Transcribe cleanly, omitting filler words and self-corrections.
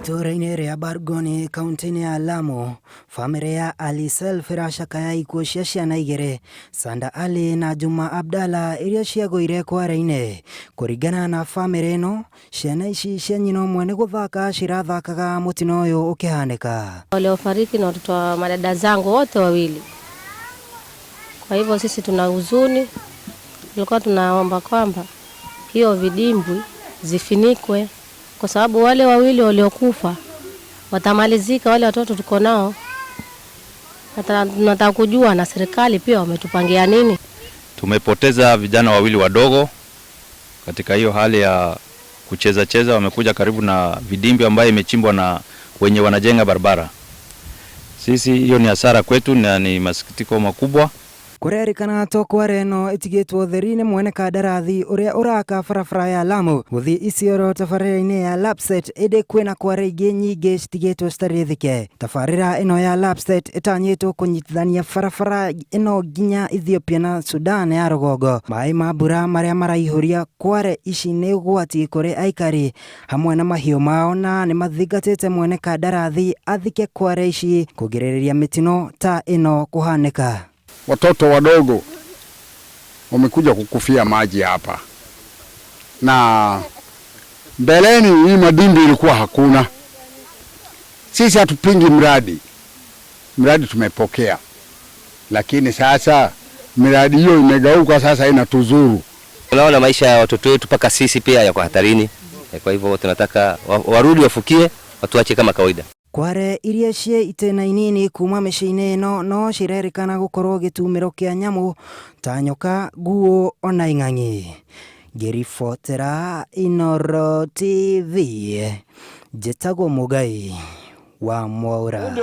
Itũũra-inĩ rĩa Bargoni kaunti-inĩ ya Lamu, famĩlĩ ya Ali Self ĩracakaya ikuũ cia ciana igĩrĩ, Sanda Ali na Juma Abdalla, iria ciagũire kware-inĩ. Kũringana na famĩlĩ ĩno, ciana ici cia nyina ũmwe nĩ gũthaka cirathakaga mũtino ũyũ ũkĩhanĩka. Waliofariki na watoto wa madada zangu wote wawili. Kwa hivyo sisi tuna huzuni. Tulikuwa tunaomba kwamba hiyo vidimbwi zifinikwe, kwa sababu wale wawili waliokufa watamalizika, wale watoto tuko nao. Tunataka kujua na serikali pia wametupangia nini. Tumepoteza vijana wawili wadogo katika hiyo hali ya kucheza, wamekuja karibu na vidimbwi ambayo imechimbwa na wenye wanajenga barabara. Sisi hiyo ni hasara kwetu na ni masikitiko makubwa. Kũrerĩkana to kware ĩno ĩtigĩtwo theri nĩ mwene kandarathi ũrĩa ũraka barabara ya Lamu gũthiĩ Isiolo tabarĩra-inĩ ya Lapsset, ĩndĩ kwĩna kware ingĩ nyingĩ citigĩtwo citarĩ thike. Tabarĩra ĩno ya Lapsset ĩtanyĩtwo kũnyitithania barabara ĩno nginya Ethiopia na Sudan ya rũgongo. Maĩ ma mbura marĩa maraihũria kware ici nĩ ũgwati kũrĩ aikari hamwe na mahiũ mao, na nĩ mathingatĩte mwene kandarathi athike kware ici kũgirĩrĩria mĩtino ta ĩno kũhanĩka. Watoto wadogo wamekuja kukufia maji hapa, na mbeleni hii madimbi ilikuwa hakuna. Sisi hatupingi mradi tumepokea, lakini sasa miradi hiyo imegeuka, sasa inatuzuru. Tunaona maisha ya watoto wetu paka sisi pia yako hatarini, kwa hivyo tunataka warudi wafukie, watuache kama kawaida. Kware iria cie itena inini kuma mĩciĩ-inĩ ĩno no cirerĩkana gũkorwo gĩtumĩro kĩa nyamũ ta nyoka, nguũ ona ing'ang'i. Ngĩribotera Inooro TV, njĩtagwo Mũgai wa Mwaura.